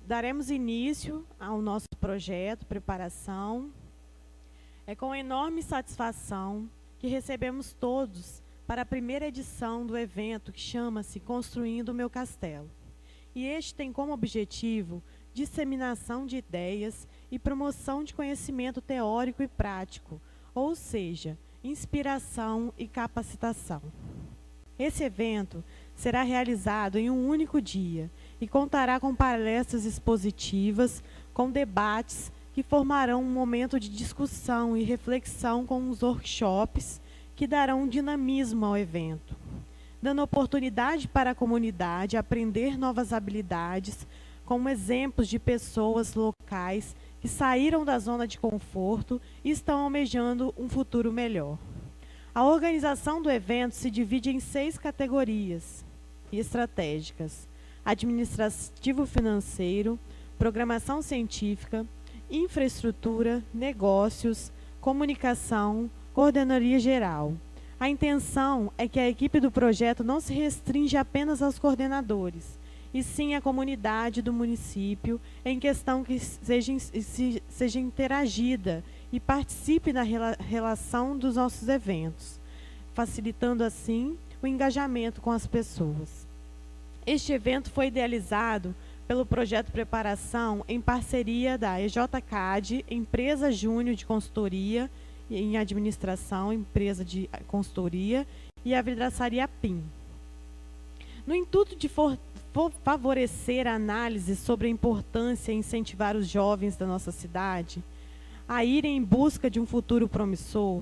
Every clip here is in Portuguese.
Daremos início ao nosso projeto Preparação. É com enorme satisfação que recebemos todos para a primeira edição do evento que chama-se Construindo o Meu Castelo. E este tem como objetivo disseminação de ideias e promoção de conhecimento teórico e prático, ou seja, inspiração e capacitação. Esse evento será realizado em um único dia e contará com palestras expositivas, com debates que formarão um momento de discussão e reflexão com os workshops que darão dinamismo ao evento, dando oportunidade para a comunidade aprender novas habilidades, como exemplos de pessoas locais que saíram da zona de conforto e estão almejando um futuro melhor. A organização do evento se divide em 6 categorias estratégicas: administrativo-financeiro, programação científica, infraestrutura, negócios, comunicação, coordenadoria geral. A intenção é que a equipe do projeto não se restrinja apenas aos coordenadores, e sim à comunidade do município em questão que seja interagida e participe da relação dos nossos eventos, facilitando assim o engajamento com as pessoas. Este evento foi idealizado pelo projeto Preparação em parceria da EJCAD, Empresa Júnior de Consultoria em Administração, Empresa de Consultoria, e a Vidraçaria PIM. No intuito de favorecer a análise sobre a importância e incentivar os jovens da nossa cidade a irem em busca de um futuro promissor,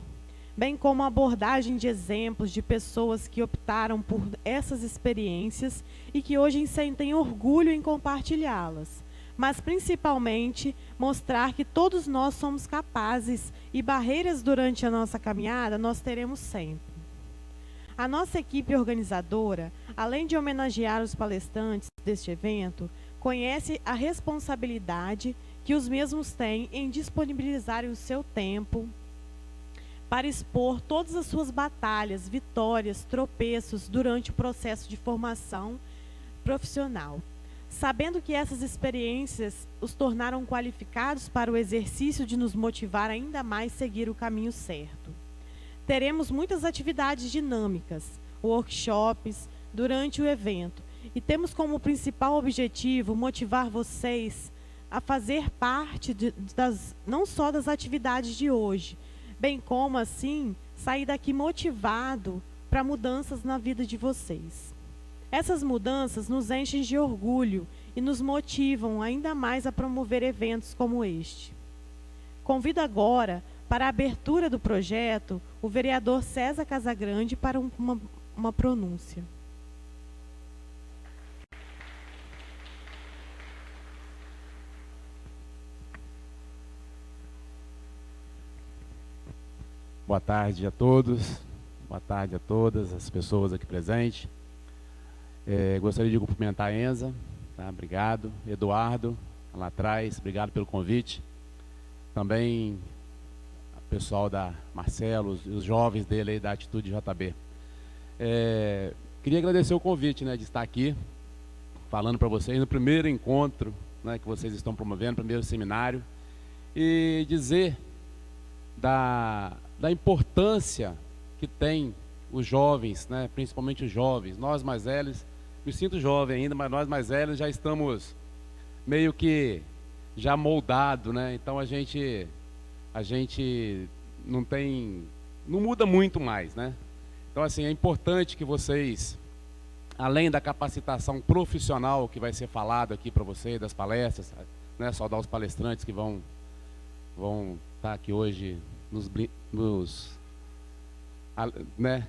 bem como a abordagem de exemplos de pessoas que optaram por essas experiências e que hoje sentem orgulho em compartilhá-las, mas principalmente mostrar que todos nós somos capazes e barreiras durante a nossa caminhada nós teremos sempre. A nossa equipe organizadora, além de homenagear os palestrantes deste evento, conhece a responsabilidade que os mesmos têm em disponibilizarem o seu tempo para expor todas as suas batalhas, vitórias, tropeços durante o processo de formação profissional, sabendo que essas experiências os tornaram qualificados para o exercício de nos motivar ainda mais a seguir o caminho certo. Teremos muitas atividades dinâmicas, workshops, durante o evento, e temos como principal objetivo motivar vocês a fazer parte não só das atividades de hoje, bem como, assim, sair daqui motivado para mudanças na vida de vocês. Essas mudanças nos enchem de orgulho e nos motivam ainda mais a promover eventos como este. Convido agora, para a abertura do projeto, o vereador César Casagrande para uma pronúncia. Boa tarde a todos, boa tarde a todas as pessoas aqui presentes. Gostaria de cumprimentar a Enza, tá? Obrigado. Eduardo, lá atrás, obrigado pelo convite. Também o pessoal da Marcelo, os jovens dele aí da Atitude JB. Queria agradecer o convite, né, de estar aqui falando para vocês no primeiro encontro, né, que vocês estão promovendo, primeiro seminário, e dizer da importância que tem os jovens, né, principalmente os jovens. Nós mais velhos, me sinto jovem ainda, mas nós mais velhos já estamos meio que já moldado, né? Então a gente não muda muito mais, né? Então assim, é importante que vocês, além da capacitação profissional que vai ser falado aqui para vocês, das palestras, né, saudar os palestrantes que vão estar aqui hoje né,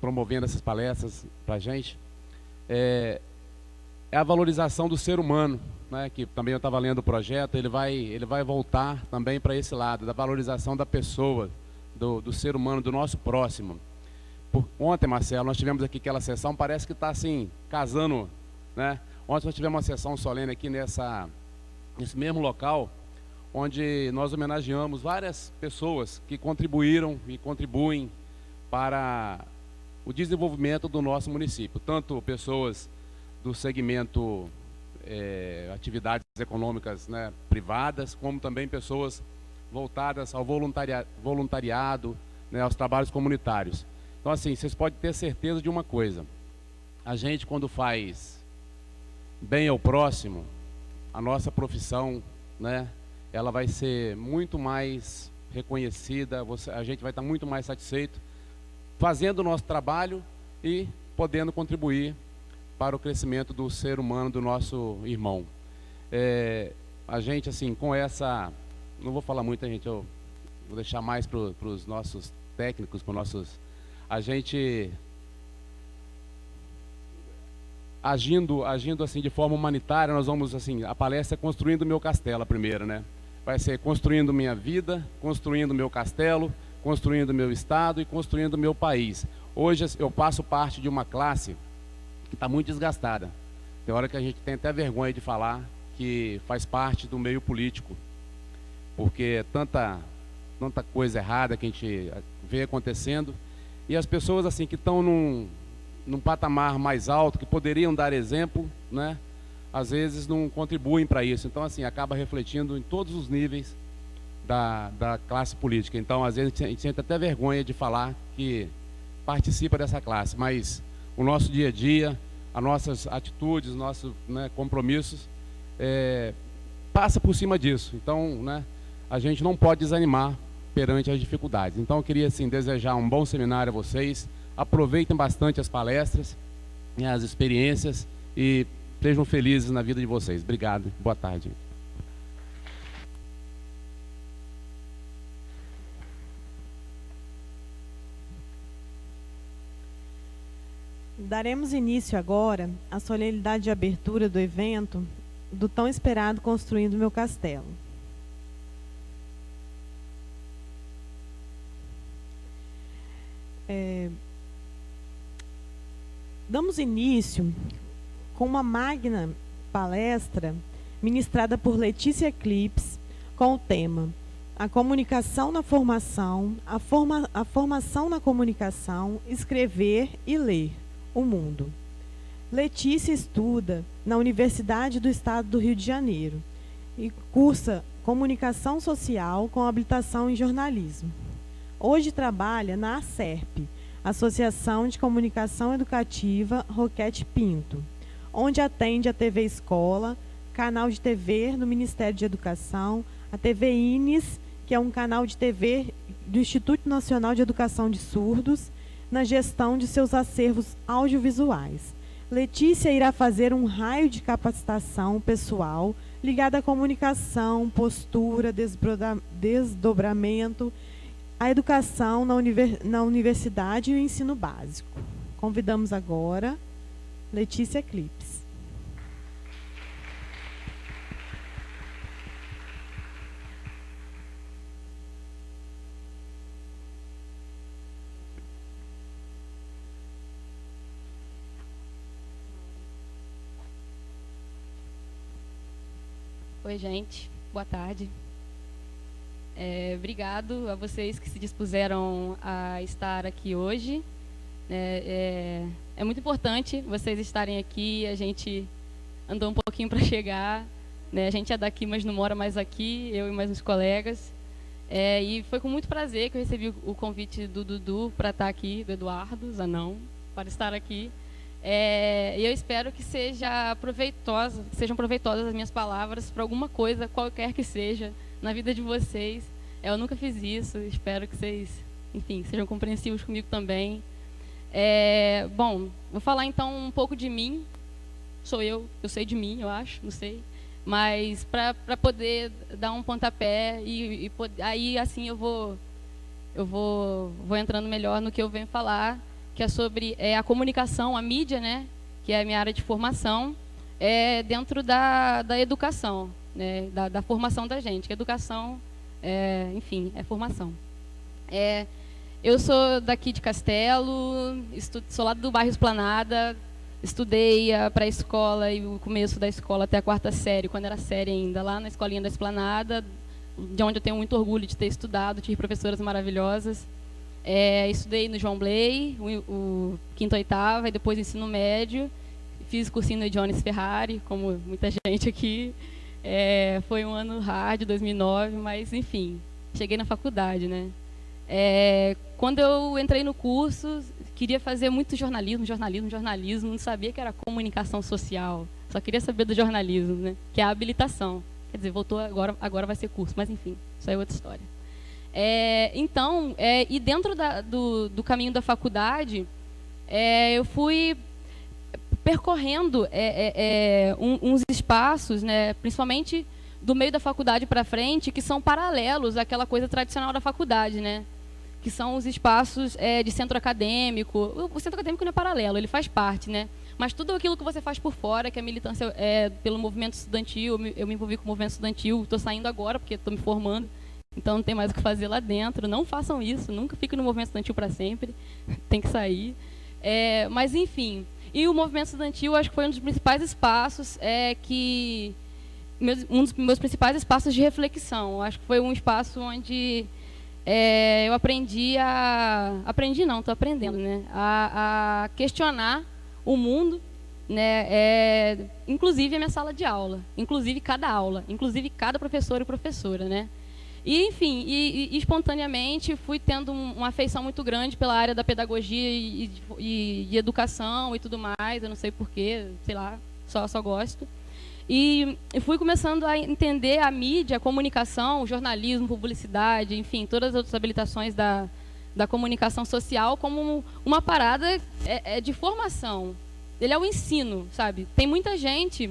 promovendo essas palestras para a gente, é a valorização do ser humano, né, que também eu estava lendo o projeto, ele vai voltar também para esse lado, da valorização da pessoa, do ser humano, do nosso próximo. Ontem, Marcelo, nós tivemos aqui aquela sessão, parece que está assim, casando, né? Ontem nós tivemos uma sessão solene aqui nesse mesmo local, onde nós homenageamos várias pessoas que contribuíram e contribuem para o desenvolvimento do nosso município, tanto pessoas do segmento atividades econômicas, né, privadas, como também pessoas voltadas ao voluntariado, né, aos trabalhos comunitários. Então, assim, vocês podem ter certeza de uma coisa: a gente, quando faz bem ao próximo, a nossa profissão, né, ela vai ser muito mais reconhecida, a gente vai estar muito mais satisfeito fazendo o nosso trabalho e podendo contribuir para o crescimento do ser humano, do nosso irmão. A gente, assim, com essa... Não vou falar muito, gente, eu vou deixar mais para os nossos técnicos, para os nossos... A gente... Agindo assim de forma humanitária, nós vamos, assim, a palestra é Construindo o Meu Castelo, a primeira, né? Vai ser construindo minha vida, construindo meu castelo, construindo meu estado e construindo meu país. Hoje eu faço parte de uma classe que está muito desgastada. Tem hora que a gente tem até vergonha de falar que faz parte do meio político, porque tanta coisa errada que a gente vê acontecendo, e as pessoas assim que estão num patamar mais alto, que poderiam dar exemplo, né, às vezes não contribuem para isso. Então, assim, acaba refletindo em todos os níveis da classe política. Então, às vezes, a gente sente até vergonha de falar que participa dessa classe, mas o nosso dia a dia, as nossas atitudes, nossos, né, compromissos, passa por cima disso. Então, né, a gente não pode desanimar perante as dificuldades. Então, eu queria, assim, desejar um bom seminário a vocês. Aproveitem bastante as palestras, né, as experiências, e sejam felizes na vida de vocês. Obrigado. Boa tarde. Daremos início agora à solenidade de abertura do evento do tão esperado Construindo Meu Castelo. Damos início com uma magna palestra ministrada por Letícia Clips, com o tema A Comunicação na Formação, a Formação na Comunicação, Escrever e Ler o Mundo. Letícia estuda na Universidade do Estado do Rio de Janeiro e cursa Comunicação Social com habilitação em jornalismo. Hoje trabalha na ACERP, Associação de Comunicação Educativa Roquete Pinto, onde atende a TV Escola, canal de TV do Ministério de Educação, a TV INES, que é um canal de TV do Instituto Nacional de Educação de Surdos, na gestão de seus acervos audiovisuais. Letícia irá fazer um raio de capacitação pessoal ligado à comunicação, postura, desdobramento, a educação na universidade e o ensino básico. Convidamos agora Letícia Clips. Oi, gente. Boa tarde. Obrigado a vocês que se dispuseram a estar aqui hoje. É muito importante vocês estarem aqui. A gente andou um pouquinho para chegar, né? A gente é daqui, mas não mora mais aqui, eu e mais uns colegas. E foi com muito prazer que eu recebi o convite do Dudu para estar aqui, do Eduardo Zanão, para estar aqui. E eu espero que sejam proveitosas as minhas palavras para alguma coisa, qualquer que seja, na vida de vocês. Eu nunca fiz isso, espero que vocês, enfim, sejam compreensivos comigo também. Bom, vou falar então um pouco de mim. Sou eu sei de mim, eu acho, não sei. Mas para poder dar um pontapé aí assim eu vou entrando melhor no que eu venho falar, que é sobre a comunicação, a mídia, né, que é a minha área de formação, dentro da educação, né, da formação da gente. Que educação, enfim, é formação. Eu sou daqui de Castelo, sou lá do bairro Esplanada, estudei a pré-escola e o começo da escola até a 4ª série, quando era série ainda, lá na escolinha da Esplanada, de onde eu tenho muito orgulho de ter estudado, tive professoras maravilhosas. Estudei no João Bley, o 5ª, 8ª, e depois ensino médio. fiz cursinho no Jones Ferrari, como muita gente aqui. Foi um ano hard, 2009, mas enfim, cheguei na faculdade, né? Quando eu entrei no curso, queria fazer muito jornalismo, não sabia que era comunicação social, só queria saber do jornalismo, né? Que é a habilitação. Quer dizer, voltou agora vai ser curso, mas enfim, isso é outra história. E dentro do caminho da faculdade, eu fui percorrendo uns espaços, né, principalmente do meio da faculdade para frente, que são paralelos àquela coisa tradicional da faculdade, né? Que são os espaços de centro acadêmico. O centro acadêmico não é paralelo, ele faz parte, né? Mas tudo aquilo que você faz por fora, que a militância pelo movimento estudantil, eu me envolvi com o movimento estudantil, estou saindo agora porque estou me formando, então não tem mais o que fazer lá dentro. Não façam isso, nunca fiquem no movimento estudantil para sempre, tem que sair. Mas, enfim, e o movimento estudantil acho que foi um dos principais espaços um dos meus principais espaços de reflexão. Acho que foi um espaço onde eu aprendi estou aprendendo, né? A questionar o mundo, né? Inclusive a minha sala de aula, inclusive cada aula, inclusive cada professor e professora, né? E, enfim, espontaneamente fui tendo uma afeição muito grande pela área da pedagogia e educação e tudo mais. Eu não sei porquê, sei lá, só gosto. E fui começando a entender a mídia, a comunicação, o jornalismo, publicidade, enfim, todas as outras habilitações da comunicação social como uma parada de formação. Ele é o ensino, sabe? Tem muita gente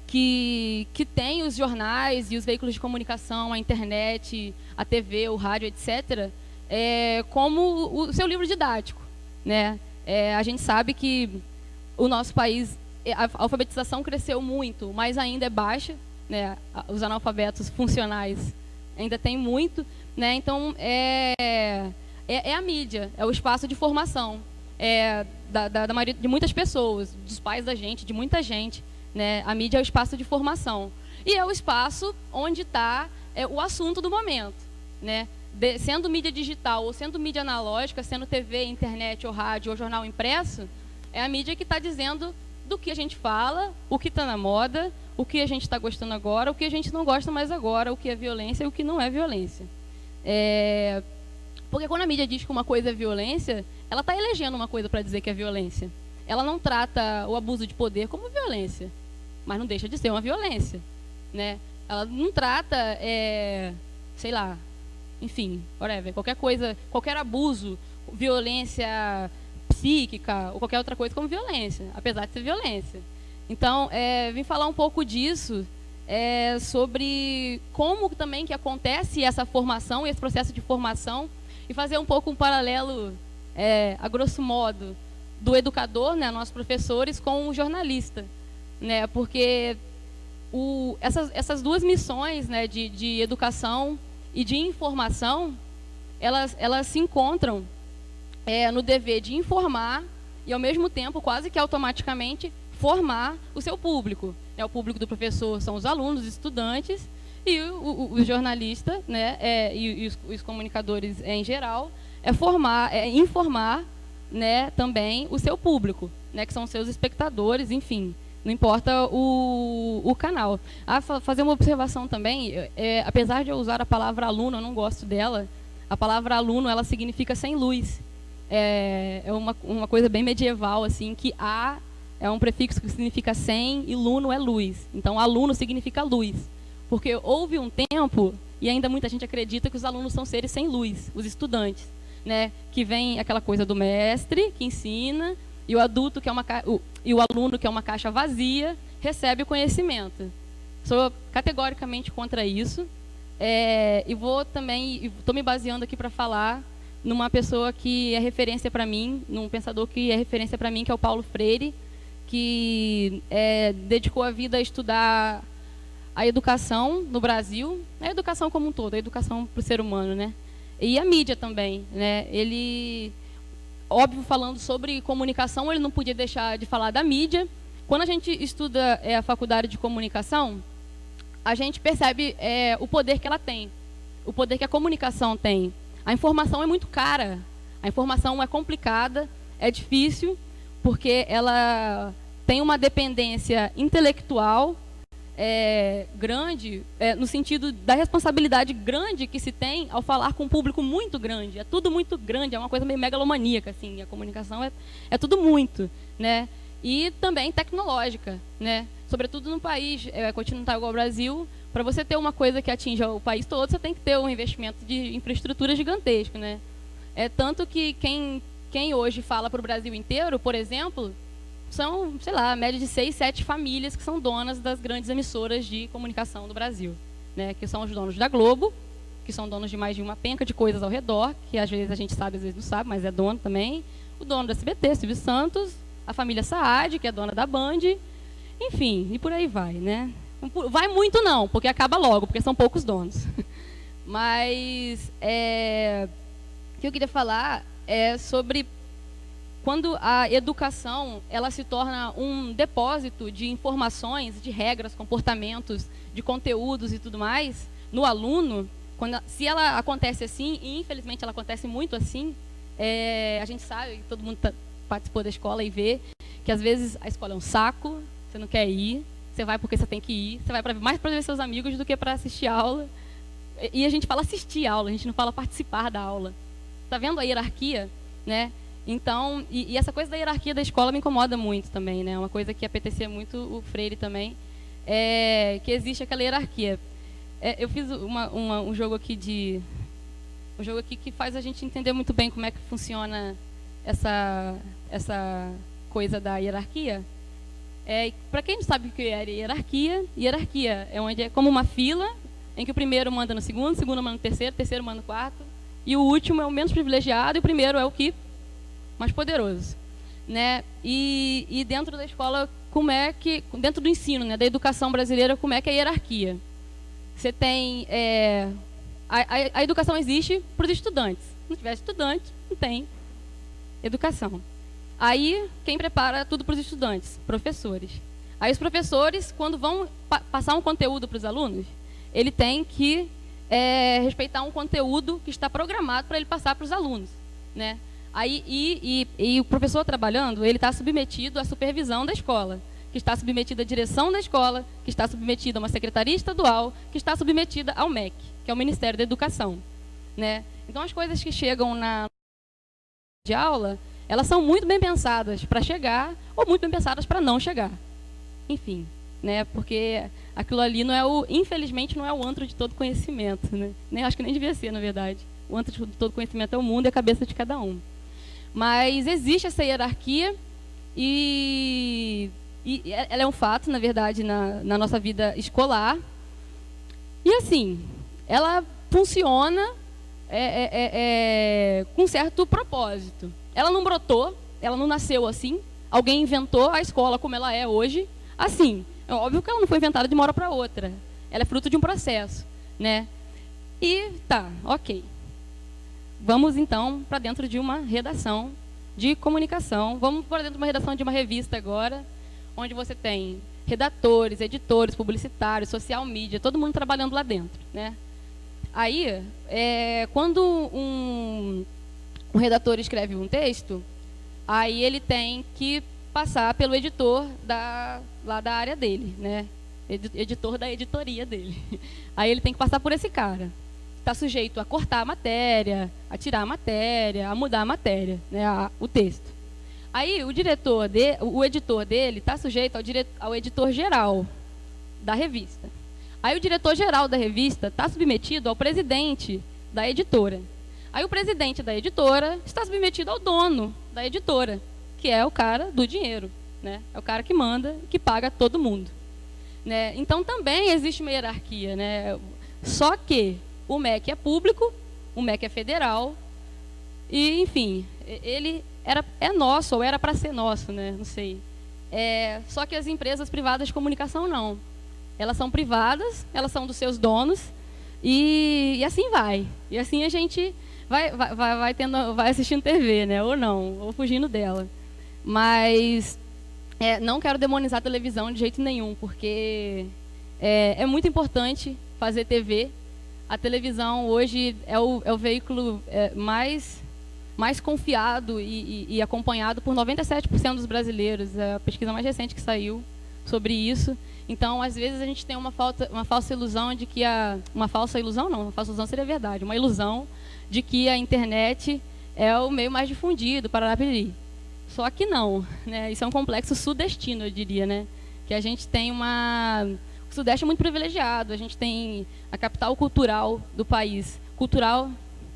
que tem os jornais e os veículos de comunicação, a internet, a TV, o rádio, etc., como o seu livro didático, né? A gente sabe que o nosso país, a alfabetização cresceu muito, mas ainda é baixa, né? Os analfabetos funcionais ainda tem muito, né? Então, a mídia, é o espaço de formação da maioria, de muitas pessoas, dos pais da gente, de muita gente. Né? A mídia é o espaço de formação. E é o espaço onde está o assunto do momento. Né? Sendo mídia digital ou sendo mídia analógica, sendo TV, internet, ou rádio, ou jornal impresso, é a mídia que está dizendo do que a gente fala, o que está na moda, o que a gente está gostando agora, o que a gente não gosta mais agora, o que é violência e o que não é violência. Porque quando a mídia diz que uma coisa é violência, ela está elegendo uma coisa para dizer que é violência. Ela não trata o abuso de poder como violência, mas não deixa de ser uma violência, né? Ela não trata, sei lá, enfim, whatever, qualquer coisa, qualquer abuso, violência psíquica ou qualquer outra coisa como violência, apesar de ser violência. Então, vim falar um pouco disso, sobre como também que acontece essa formação, esse processo de formação, e fazer um pouco um paralelo, a grosso modo, do educador, né, nossos professores, com o jornalista, né, porque essas duas missões, né, de educação e de informação, elas se encontram no dever de informar e, ao mesmo tempo, quase que automaticamente, formar o seu público. O público do professor são os alunos, os estudantes, e o jornalista, né, e os comunicadores em geral, informar, né, também o seu público, né, que são os seus espectadores, enfim, não importa o canal. Fazer uma observação também, apesar de eu usar a palavra aluno, eu não gosto dela, a palavra aluno, ela significa sem luz. É uma coisa bem medieval, assim, que a é um prefixo que significa sem e luno é luz. Então, aluno significa luz. Porque houve um tempo, e ainda muita gente acredita que os alunos são seres sem luz, os estudantes, né? Que vem aquela coisa do mestre, que ensina, e o adulto, que é e o aluno, que é uma caixa vazia, recebe o conhecimento. Sou categoricamente contra isso. E vou também, estou me baseando aqui para falar numa pessoa que é referência para mim, num pensador que é referência para mim, que é o Paulo Freire, que dedicou a vida a estudar a educação no Brasil, a educação como um todo, a educação para o ser humano, né? E a mídia também, né? Ele, óbvio, falando sobre comunicação, ele não podia deixar de falar da mídia. Quando a gente estuda a faculdade de comunicação, a gente percebe o poder que ela tem, o poder que a comunicação tem. A informação é muito cara, a informação é complicada, é difícil, porque ela tem uma dependência intelectual grande, no sentido da responsabilidade grande que se tem ao falar com um público muito grande. É tudo muito grande, é uma coisa meio megalomaníaca, assim. A comunicação é tudo muito, né? E também tecnológica, né? Sobretudo no país continental igual ao Brasil, para você ter uma coisa que atinja o país todo, você tem que ter um investimento de infraestrutura gigantesco, né? Tanto que quem hoje fala para o Brasil inteiro, por exemplo, são, sei lá, a média de 6, 7 famílias que são donas das grandes emissoras de comunicação do Brasil, né? Que são os donos da Globo, que são donos de mais de uma penca de coisas ao redor, que às vezes a gente sabe, às vezes não sabe, mas é dono também. O dono da SBT, Silvio Santos, a família Saad, que é dona da Band, enfim, e por aí vai, né? Vai muito não, porque acaba logo, porque são poucos donos. Mas o que eu queria falar é sobre quando a educação ela se torna um depósito de informações, de regras, comportamentos, de conteúdos e tudo mais, no aluno, se ela acontece assim, e infelizmente ela acontece muito assim, a gente sabe, todo mundo participou da escola e vê que às vezes a escola é um saco, você não quer ir, você vai porque você tem que ir, você vai mais para ver seus amigos do que para assistir aula. E a gente fala assistir a aula, a gente não fala participar da aula. Tá vendo a hierarquia, né? Então, e essa coisa da hierarquia da escola me incomoda muito também, né? Uma coisa que apetecia muito o Freire também, que existe aquela hierarquia. Eu fiz um jogo aqui que faz a gente entender muito bem como é que funciona essa coisa da hierarquia. Para quem não sabe o que é hierarquia é como uma fila em que o primeiro manda no segundo, o segundo manda no terceiro, o terceiro manda no quarto, e o último é o menos privilegiado e o primeiro é o que mais poderoso, né? E dentro da escola, dentro do ensino, né, da educação brasileira, como é que é a hierarquia? Você tem a educação existe para os estudantes. Se não tiver estudante, não tem educação. Aí, quem prepara tudo para os estudantes? Professores. Aí, os professores, quando vão passar um conteúdo para os alunos, ele tem que respeitar um conteúdo que está programado para ele passar para os alunos, né? Aí, e o professor trabalhando, ele está submetido à supervisão da escola, que está submetida à direção da escola, que está submetida a uma secretaria estadual, que está submetida ao MEC, que é o Ministério da Educação, né? Então, as coisas que chegam na de aula, elas são muito bem pensadas para chegar ou muito bem pensadas para não chegar. Enfim, né? Porque aquilo ali infelizmente não é o antro de todo conhecimento, né? Acho que nem devia ser, na verdade. O antro de todo conhecimento é o mundo e a cabeça de cada um. Mas existe essa hierarquia e ela é um fato, na verdade, na nossa vida escolar. E assim, ela funciona com certo propósito. Ela não brotou, ela não nasceu assim. Alguém inventou a escola como ela é hoje. Assim, é óbvio que ela não foi inventada de uma hora para outra. Ela é fruto de um processo, né? E tá, ok. Vamos então para dentro de uma redação de comunicação. Vamos para dentro de uma redação de uma revista agora, onde você tem redatores, editores, publicitários, social media, todo mundo trabalhando lá dentro, né? Aí, quando um redator escreve um texto, aí ele tem que passar pelo editor lá da área dele, né? Editor da editoria dele. Aí ele tem que passar por esse cara. Está sujeito a cortar a matéria, a tirar a matéria, a mudar a matéria, né? O texto. Aí o editor dele está sujeito ao editor geral da revista. Aí o diretor geral da revista está submetido ao presidente da editora. Aí o presidente da editora está submetido ao dono da editora, que é o cara do dinheiro, né? É o cara que manda e que paga todo mundo, né? Então também existe uma hierarquia, né? Só que o MEC é público, o MEC é federal e, enfim, ele é nosso, ou era para ser nosso, né? Não sei. Só que as empresas privadas de comunicação não. Elas são privadas, elas são dos seus donos e assim vai. E assim a gente vai assistindo TV, né? Ou não, ou fugindo dela. Mas não quero demonizar a televisão de jeito nenhum, porque é muito importante fazer TV. A televisão hoje é o veículo mais mais confiado e acompanhado por 97% dos brasileiros. É a pesquisa mais recente que saiu sobre isso. Então, às vezes, a gente tem uma falsa ilusão de que uma falsa ilusão não, uma falsa ilusão seria verdade, uma ilusão de que a internet é o meio mais difundido para Paranapiry. Só que não, né? Isso é um complexo sudestino, eu diria, né? Que a gente tem o Sudeste é muito privilegiado, a gente tem a capital cultural do país. Cultural,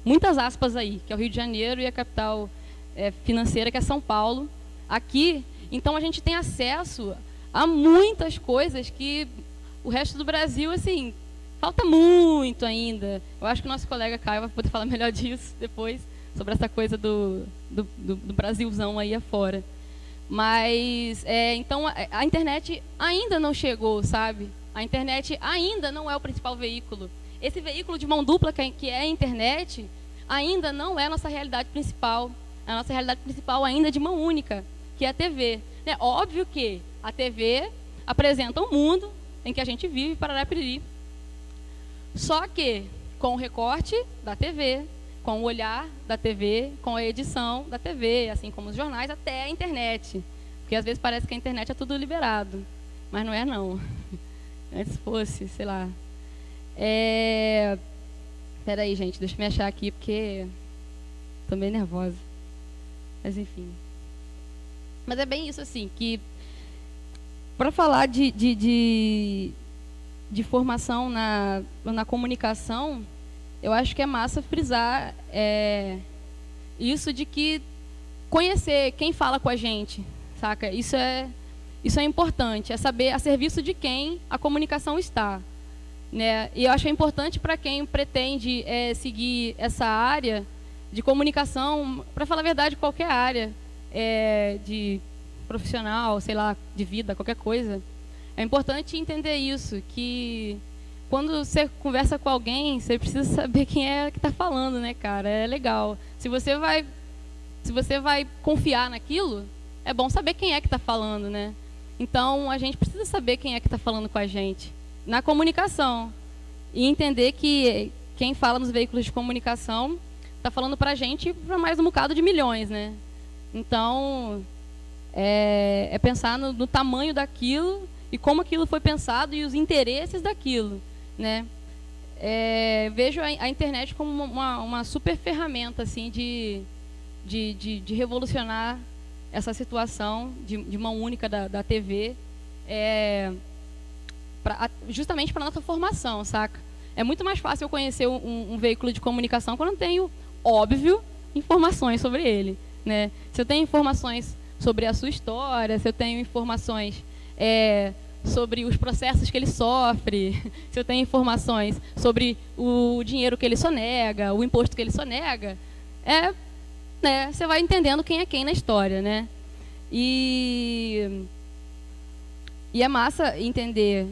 muitas aspas aí, que é o Rio de Janeiro, e a capital financeira, que é São Paulo. Aqui, então, a gente tem acesso a muitas coisas que o resto do Brasil, assim, falta muito ainda. Eu acho que o nosso colega Caio vai poder falar melhor disso depois, sobre essa coisa do Brasilzão aí afora. Mas, então, a internet ainda não chegou, sabe? A internet ainda não é o principal veículo. Esse veículo de mão dupla, que é a internet, ainda não é a nossa realidade principal. A nossa realidade principal ainda é de mão única, que é a TV. É óbvio que a TV apresenta um mundo em que a gente vive, Paranapiry. Só que com o recorte da TV, com o olhar da TV, com a edição da TV, assim como os jornais, até a internet. Porque às vezes parece que a internet é tudo liberado, mas não é não. Antes fosse, sei lá. Peraí, gente, deixa eu me achar aqui, porque estou meio nervosa. Mas enfim. Mas é bem isso, assim, que para falar de formação na comunicação, eu acho que é massa frisar isso de que conhecer quem fala com a gente, saca? Isso é importante, é saber a serviço de quem a comunicação está, né? E eu acho importante para quem pretende seguir essa área de comunicação, para falar a verdade, qualquer área de profissional, sei lá, de vida, qualquer coisa. É importante entender isso, que quando você conversa com alguém, você precisa saber quem é que está falando, né, cara? É legal. Se você vai confiar naquilo, é bom saber quem é que está falando, né? Então, a gente precisa saber quem é que está falando com a gente na comunicação e entender que quem fala nos veículos de comunicação está falando para a gente e para mais um bocado de milhões, né? Então, é pensar no tamanho daquilo e como aquilo foi pensado e os interesses daquilo, né? Vejo a internet como uma super ferramenta, assim, de revolucionar essa situação de mão única da TV, justamente para a nossa formação, saca? É muito mais fácil eu conhecer um veículo de comunicação quando eu tenho, óbvio, informações sobre ele, né? Se eu tenho informações sobre a sua história, se eu tenho informações sobre os processos que ele sofre, se eu tenho informações sobre o dinheiro que ele sonega, o imposto que ele sonega, né, você vai entendendo quem é quem na história, né? E é massa entender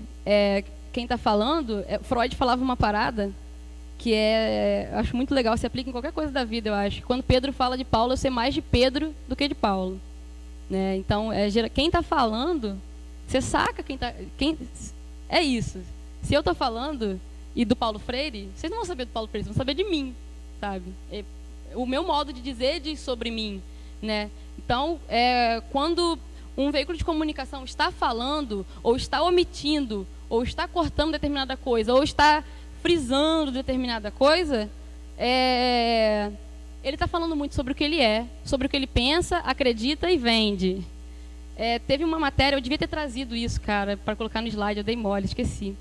quem está falando. Freud falava uma parada que acho muito legal, se aplica em qualquer coisa da vida, eu acho. Quando Pedro fala de Paulo, eu sei mais de Pedro do que de Paulo, né? Então, quem está falando, você saca é isso. Se eu estou falando e do Paulo Freire, vocês não vão saber do Paulo Freire, vocês vão saber de mim, sabe? O meu modo de dizer diz sobre mim, né? Então, quando um veículo de comunicação está falando, ou está omitindo, ou está cortando determinada coisa, ou está frisando determinada coisa, ele está falando muito sobre o que ele é, sobre o que ele pensa, acredita e vende. Teve uma matéria, eu devia ter trazido isso, cara, para colocar no slide, eu dei mole, esqueci.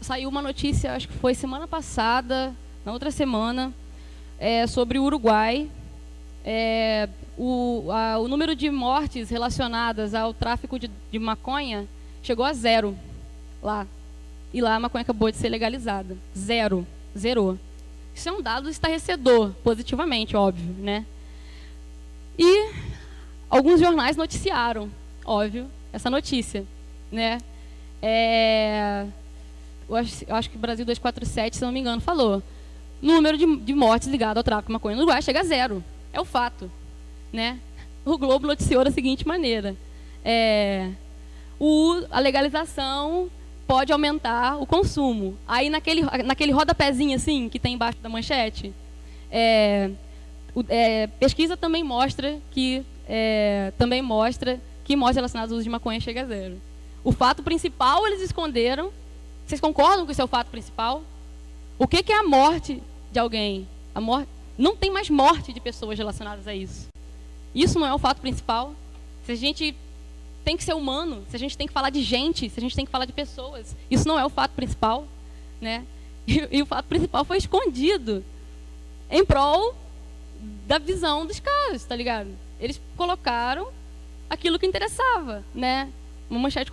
Saiu uma notícia, acho que foi semana passada, na outra semana, sobre o Uruguai. O número de mortes relacionadas ao tráfico de maconha chegou a 0 lá. E lá a maconha acabou de ser legalizada. 0. Zerou. Isso é um dado estarrecedor, positivamente, óbvio, né? E alguns jornais noticiaram, óbvio, essa notícia, né? Eu acho que o Brasil 247, se não me engano, falou. Número de mortes ligado ao tráfico de maconha no Uruguai chega a 0. É o fato, né? O Globo noticiou da seguinte maneira: a legalização pode aumentar o consumo. Aí naquele rodapézinho assim que tem embaixo da manchete, pesquisa também mostra que mortes relacionadas ao uso de maconha chega a zero. O fato principal eles esconderam. Vocês concordam com esse é o fato principal? O que é a morte de alguém? Não tem mais morte de pessoas relacionadas a isso. Isso não é o fato principal. Se a gente tem que ser humano, se a gente tem que falar de gente, se a gente tem que falar de pessoas, isso não é o fato principal, né? E o fato principal foi escondido em prol da visão dos caras, tá ligado? Eles colocaram aquilo que interessava, né? Uma manchete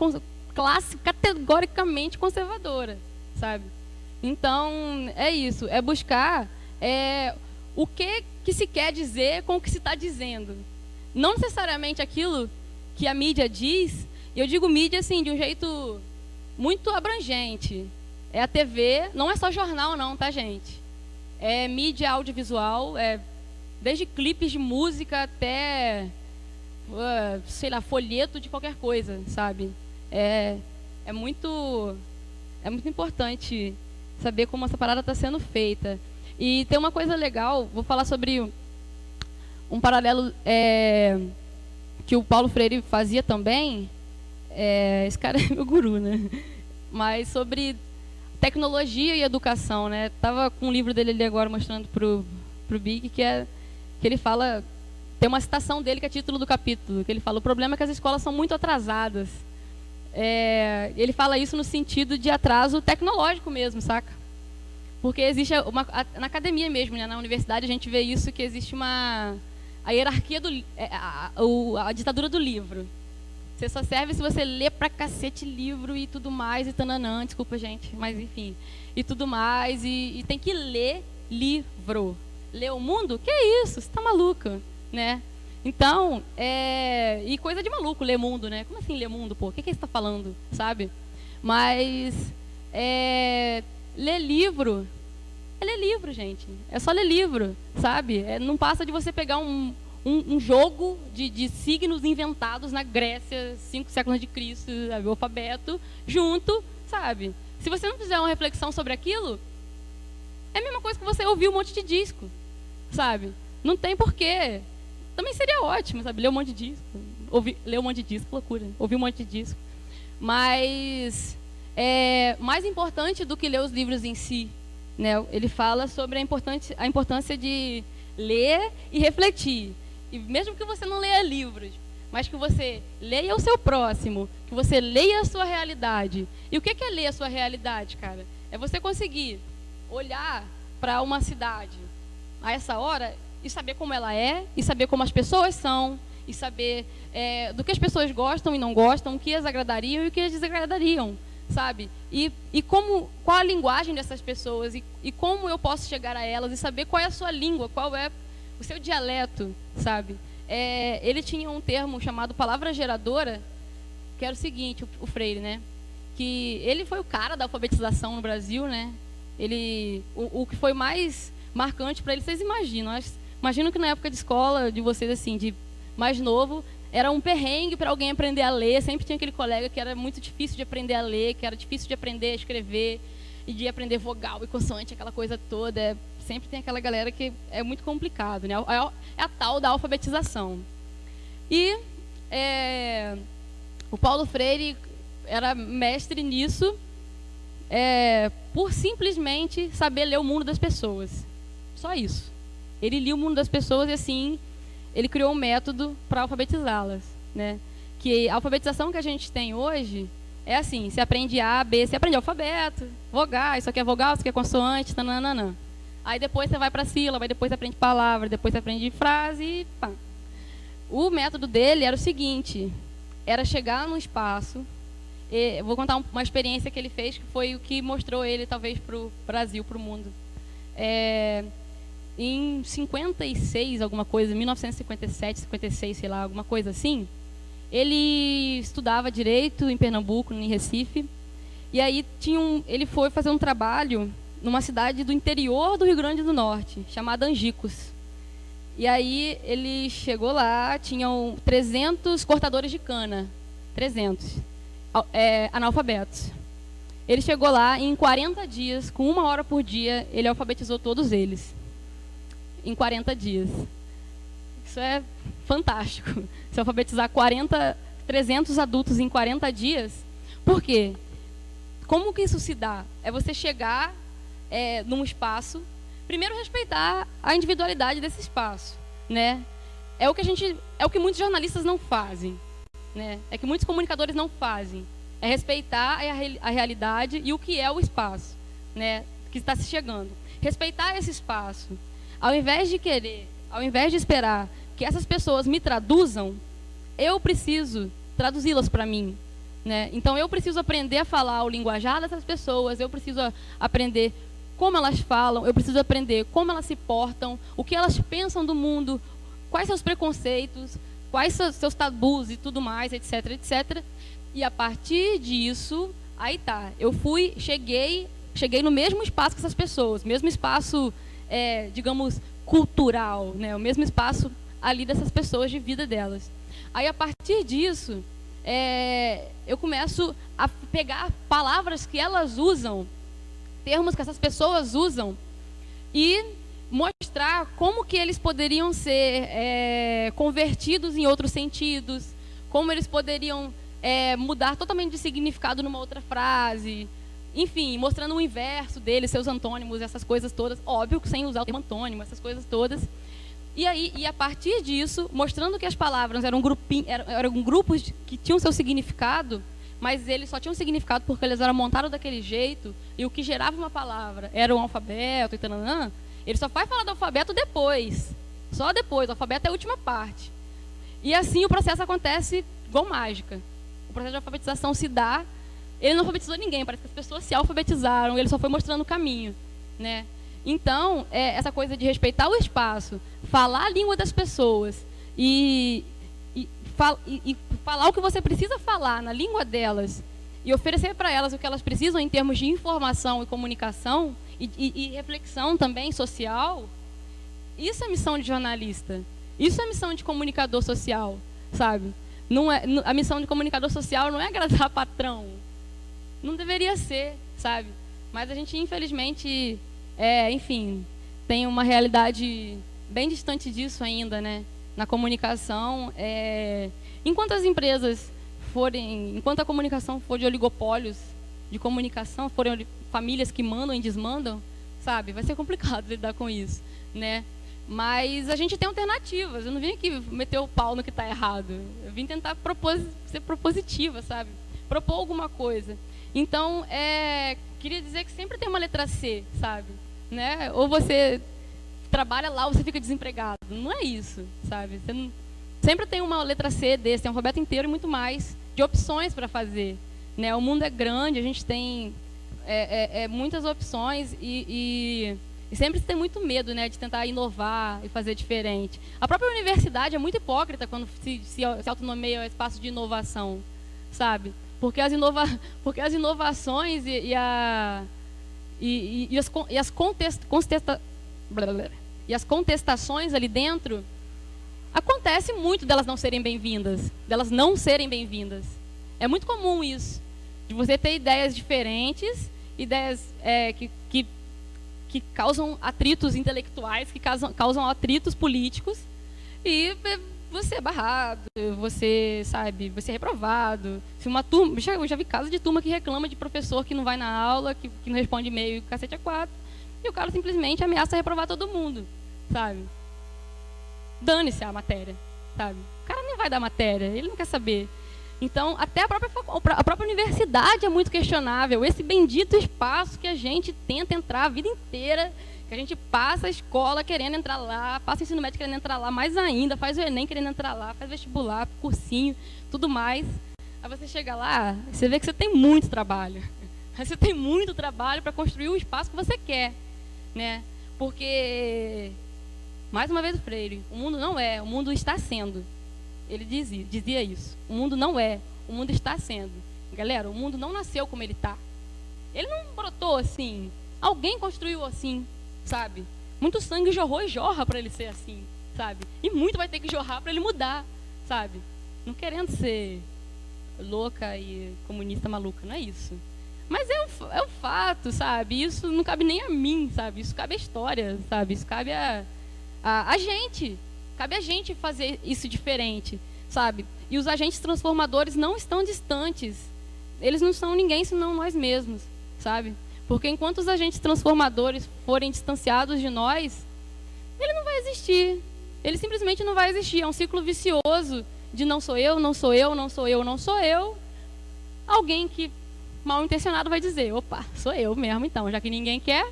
clássica, categoricamente conservadora, sabe? Então, é isso. É buscar o que se quer dizer com o que se está dizendo. Não necessariamente aquilo que a mídia diz, e eu digo mídia assim, de um jeito muito abrangente. É a TV, não é só jornal não, tá, gente? É mídia audiovisual, desde clipes de música até, sei lá, folheto de qualquer coisa, sabe? É muito importante saber como essa parada está sendo feita. E tem uma coisa legal, vou falar sobre um paralelo que o Paulo Freire fazia também. Esse cara é meu guru, né? Mas sobre tecnologia e educação, né? Tava com um livro dele ali agora mostrando pro Big, que ele fala, tem uma citação dele que é título do capítulo, que ele fala: o problema é que as escolas são muito atrasadas. Ele fala isso no sentido de atraso tecnológico mesmo, saca? Porque existe na academia mesmo, né? Na universidade a gente vê isso, que existe a hierarquia a ditadura do livro. Você só serve se você lê pra cacete livro e tudo mais, e tananã, desculpa, gente, mas enfim. E tudo mais, e tem que ler livro. Ler o mundo? Que isso? Você tá maluca, né? Então, e coisa de maluco, ler mundo, né? Como assim ler mundo, pô? O que você tá falando, sabe? Mas, ler livro é ler livro, gente. É só ler livro, sabe? Não passa de você pegar um jogo de signos inventados na Grécia, 5 séculos de Cristo, sabe? O alfabeto, junto, sabe? Se você não fizer uma reflexão sobre aquilo, é a mesma coisa que você ouvir um monte de disco, sabe? Não tem porquê. Também seria ótimo, sabe? Ler um monte de disco. Ler um monte de disco, loucura. Ouvir um monte de disco. Mas mais importante do que ler os livros em si, né? Ele fala sobre a importância de ler e refletir. E mesmo que você não leia livros, mas que você leia o seu próximo, que você leia a sua realidade. E o que é ler a sua realidade, cara? É você conseguir olhar para uma cidade a essa hora e saber como ela é, e saber como as pessoas são, e saber do que as pessoas gostam e não gostam, o que as agradariam e o que as desagradariam, sabe? E qual a linguagem dessas pessoas, e como eu posso chegar a elas, e saber qual é a sua língua, qual é o seu dialeto, sabe? Ele tinha um termo chamado palavra geradora, que era o seguinte, o Freire, né? Que ele foi o cara da alfabetização no Brasil, né? O que foi mais marcante para ele, vocês imaginam? Imagino que na época de escola de vocês, assim, de mais novo, era um perrengue para alguém aprender a ler. Sempre tinha aquele colega que era muito difícil de aprender a ler, que era difícil de aprender a escrever, e de aprender vogal e consoante, aquela coisa toda. Sempre tem aquela galera que é muito complicado, né? É a tal da alfabetização. E o Paulo Freire era mestre nisso, por simplesmente saber ler o mundo das pessoas. Só isso. Ele lia o mundo das pessoas e, assim, ele criou um método para alfabetizá-las, né? Que a alfabetização que a gente tem hoje é assim: você aprende A, B, você aprende alfabeto, vogal, isso aqui é vogal, isso aqui é consoante, tananana. Aí depois você vai para a sílaba, aí depois você aprende palavra, depois você aprende frase e pá. O método dele era o seguinte: era chegar num espaço. Vou contar uma experiência que ele fez, que foi o que mostrou ele, talvez, para o Brasil, para o mundo. Em 56, alguma coisa, 1957, 56, sei lá, alguma coisa assim, ele estudava direito em Pernambuco, em Recife, e aí ele foi fazer um trabalho numa cidade do interior do Rio Grande do Norte, chamada Angicos. E aí ele chegou lá, tinham 300 cortadores de cana, 300, analfabetos. Ele chegou lá e em 40 dias, com 1 hora por dia, ele alfabetizou todos eles. em 40 dias. Isso é fantástico. Se alfabetizar 300 adultos em 40 dias, por quê? Como que isso se dá? É você chegar num espaço, primeiro respeitar a individualidade desse espaço, né? É o que muitos jornalistas não fazem, né? É que muitos comunicadores não fazem. É respeitar a realidade e o que é o espaço, né? Que está se chegando. Respeitar esse espaço, ao invés de esperar que essas pessoas me traduzam, eu preciso traduzi-las para mim, né? Então eu preciso aprender a falar o linguajar dessas pessoas, eu preciso aprender como elas falam, eu preciso aprender como elas se portam, o que elas pensam do mundo, quais seus preconceitos, quais seus tabus e tudo mais, etc, etc. E a partir disso, aí tá, cheguei no mesmo espaço que essas pessoas, mesmo espaço, digamos, cultural, né? O mesmo espaço ali dessas pessoas, de vida delas. Aí, a partir disso, eu começo a pegar palavras que elas usam, termos que essas pessoas usam, e mostrar como que eles poderiam ser convertidos em outros sentidos, como eles poderiam mudar totalmente de significado numa outra frase, enfim, mostrando o inverso deles, seus antônimos, essas coisas todas, óbvio que sem usar o termo antônimo, essas coisas todas. E a partir disso, mostrando que as palavras eram grupos que tinham seu significado, mas eles só tinham significado porque eles eram montados daquele jeito, e o que gerava uma palavra era um alfabeto e tananã, ele só vai falar do alfabeto depois, só depois, o alfabeto é a última parte. E assim o processo acontece igual mágica. O processo de alfabetização se dá, ele não alfabetizou ninguém, parece que as pessoas se alfabetizaram, ele só foi mostrando o caminho, né? Então, essa coisa de respeitar o espaço, falar a língua das pessoas e falar o que você precisa falar na língua delas e oferecer para elas o que elas precisam em termos de informação e comunicação e reflexão também social, isso é missão de jornalista, isso é missão de comunicador social, sabe? A missão de comunicador social não é agradar patrão, não deveria ser, sabe? Mas a gente, infelizmente, enfim, tem uma realidade bem distante disso ainda, né? Na comunicação, enquanto a comunicação for de oligopólios de comunicação, forem famílias que mandam e desmandam, sabe? Vai ser complicado lidar com isso, né? Mas a gente tem alternativas. Eu não vim aqui meter o pau no que está errado. Eu vim tentar ser propositiva, sabe? Propor alguma coisa. Então, queria dizer que sempre tem uma letra C, sabe? Né? Ou você trabalha lá ou você fica desempregado. Não é isso, sabe? Sempre tem uma letra C desse, tem um alfabeto inteiro e muito mais de opções para fazer, né? O mundo é grande, a gente tem muitas opções e sempre se tem muito medo, né, de tentar inovar e fazer diferente. A própria universidade é muito hipócrita quando se autonomeia o espaço de inovação, sabe? Porque as inovações e as contestações ali dentro, acontece muito delas não serem bem-vindas, É muito comum isso, de você ter ideias diferentes, ideias que causam atritos intelectuais, que causam atritos políticos, e você é barrado, você é reprovado. Se uma turma, eu já vi casos de turma que reclama de professor que não vai na aula, que não responde e-mail, cacete a quatro, e o cara simplesmente ameaça reprovar todo mundo, sabe? Dane-se a matéria, sabe? O cara não vai dar matéria, ele não quer saber. Então, até a própria universidade é muito questionável. Esse bendito espaço que a gente tenta entrar a vida inteira, que a gente passa a escola querendo entrar lá, passa o ensino médio querendo entrar lá, mais ainda, faz o Enem querendo entrar lá, faz vestibular, cursinho, tudo mais. Aí você chega lá, você vê que você tem muito trabalho. Você tem muito trabalho para construir o espaço que você quer, né? Porque, mais uma vez o Freire, o mundo não é, o mundo está sendo. Ele dizia isso. O mundo não é, o mundo está sendo. Galera, o mundo não nasceu como ele está. Ele não brotou assim. Alguém construiu assim, sabe? Muito sangue jorrou e jorra para ele ser assim, sabe? E muito vai ter que jorrar para ele mudar, sabe? Não querendo ser louca e comunista maluca, não é isso. Mas é um fato, sabe? Isso não cabe nem a mim, sabe? Isso cabe à história, sabe? Isso cabe Cabe a gente fazer isso diferente, sabe? E os agentes transformadores não estão distantes. Eles não são ninguém senão nós mesmos, sabe? Porque enquanto os agentes transformadores forem distanciados de nós, ele não vai existir. Ele simplesmente não vai existir. É um ciclo vicioso de não sou eu, não sou eu, não sou eu, não sou eu. Alguém que mal intencionado vai dizer, opa, sou eu mesmo então, já que ninguém quer,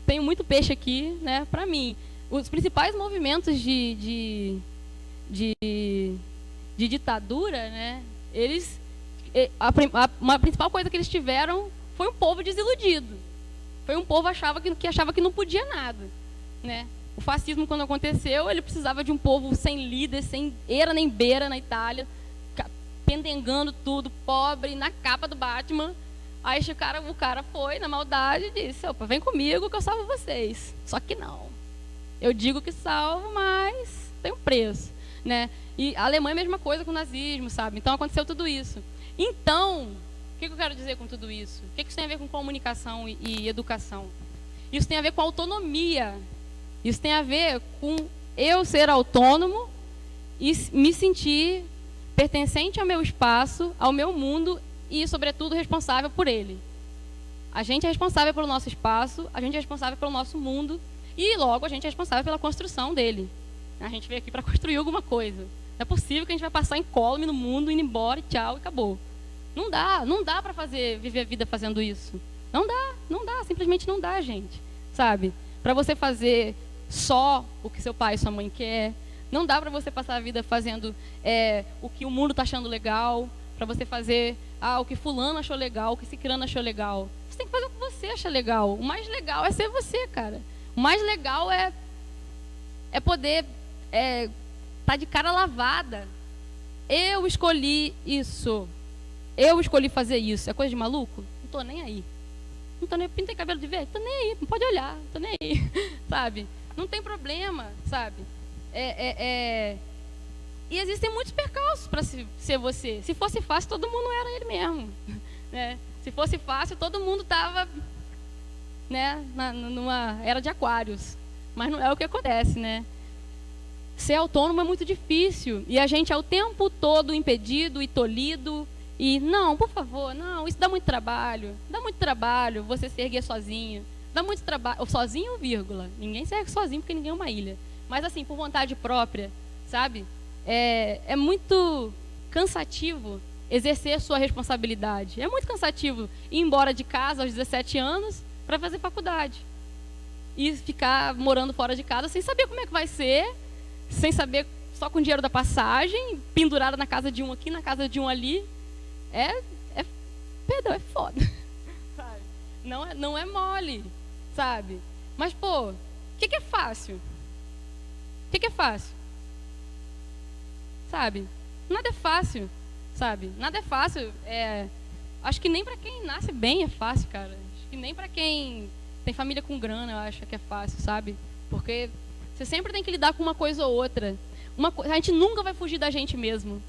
tenho muito peixe aqui, né, para mim. Os principais movimentos de ditadura, né, uma principal coisa que eles tiveram foi um povo desiludido. Foi um povo que achava que não podia nada, né? O fascismo, quando aconteceu, ele precisava de um povo sem líder, sem eira nem beira na Itália, pendengando tudo, pobre, na capa do Batman. Aí o cara foi, na maldade, e disse, opa, vem comigo que eu salvo vocês. Só que não. Eu digo que salvo, mas tem um preço, né? E a Alemanha é a mesma coisa com o nazismo, sabe? Então aconteceu tudo isso. Então, o que eu quero dizer com tudo isso? O que isso tem a ver com comunicação e educação? Isso tem a ver com autonomia. Isso tem a ver com eu ser autônomo e me sentir pertencente ao meu espaço, ao meu mundo e, sobretudo, responsável por ele. A gente é responsável pelo nosso espaço, a gente é responsável pelo nosso mundo e, logo, a gente é responsável pela construção dele. A gente veio aqui para construir alguma coisa. Não é possível que a gente vai passar incólume no mundo, indo embora e tchau, e acabou. Não dá para viver a vida fazendo isso. Não dá, simplesmente não dá, gente. Sabe? Para você fazer só o que seu pai e sua mãe quer. Não dá para você passar a vida fazendo o que o mundo está achando legal, para você fazer o que fulano achou legal, o que ciclano achou legal. Você tem que fazer o que você acha legal. O mais legal é ser você, cara. O mais legal é poder tá de cara lavada. Eu escolhi isso. Eu escolhi fazer isso. É coisa de maluco? Não tô nem aí. Não tô nem aí. Pintei cabelo de verde? Tô nem aí. Não pode olhar. Tô nem aí. Sabe? Não tem problema, sabe? E existem muitos percalços para ser você. Se fosse fácil, todo mundo era ele mesmo. Né? Se fosse fácil, todo mundo estava, né, numa era de aquários. Mas não é o que acontece, né? Ser autônomo é muito difícil. E a gente é o tempo todo impedido e tolhido. E, não, por favor, não, isso dá muito trabalho. Dá muito trabalho você se erguer sozinho. Dá muito trabalho, sozinho, vírgula. Ninguém se ergue sozinho porque ninguém é uma ilha. Mas assim, por vontade própria, sabe? É muito cansativo exercer sua responsabilidade. É muito cansativo ir embora de casa aos 17 anos para fazer faculdade. E ficar morando fora de casa sem saber como é que vai ser, sem saber, só com o dinheiro da passagem, pendurada na casa de um aqui, na casa de um ali. Perdão, é foda. Sabe? Não é mole, sabe? Mas, pô, o que é fácil? O que é fácil? Sabe? Nada é fácil, sabe? Nada é fácil. Acho que nem para quem nasce bem é fácil, cara. Acho que nem para quem tem família com grana eu acho que é fácil, sabe? Porque você sempre tem que lidar com uma coisa ou outra. A gente nunca vai fugir da gente mesmo.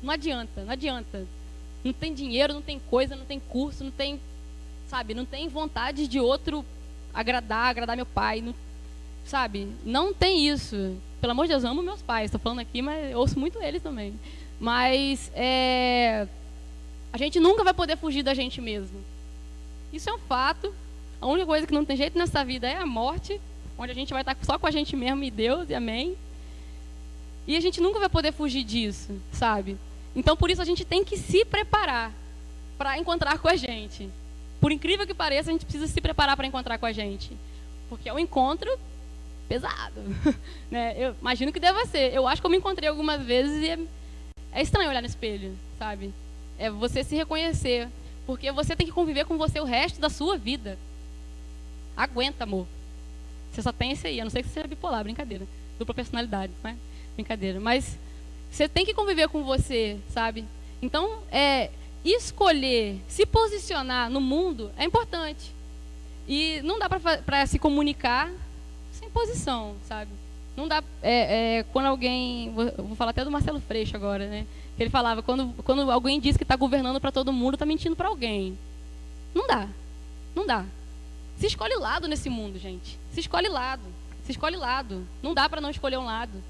Não adianta, não adianta. Não tem dinheiro, não tem coisa, não tem curso, não tem, sabe? Não tem vontade de outro agradar meu pai, não, sabe? Não tem isso. Pelo amor de Deus, eu amo meus pais. Estou falando aqui, mas eu ouço muito eles também. Mas a gente nunca vai poder fugir da gente mesmo. Isso é um fato. A única coisa que não tem jeito nessa vida é a morte, onde a gente vai estar só com a gente mesmo e Deus, e amém. E a gente nunca vai poder fugir disso, sabe? Então, por isso, a gente tem que se preparar para encontrar com a gente. Por incrível que pareça, a gente precisa se preparar para encontrar com a gente. Porque é um encontro pesado. Né? Eu imagino que deva ser. Eu acho que eu me encontrei algumas vezes e é estranho olhar no espelho, sabe? É você se reconhecer. Porque você tem que conviver com você o resto da sua vida. Aguenta, amor. Você só tem esse aí. A não ser que você seja bipolar, brincadeira. Dupla personalidade, né? Brincadeira. Mas você tem que conviver com você, sabe? Então, escolher, se posicionar no mundo é importante. E não dá para se comunicar sem posição, sabe? Não dá. Quando alguém. Vou falar até do Marcelo Freixo agora, né? Que ele falava: quando alguém diz que está governando para todo mundo, está mentindo para alguém. Não dá. Não dá. Se escolhe lado nesse mundo, gente. Se escolhe lado. se escolhe lado. Não dá para não escolher um lado.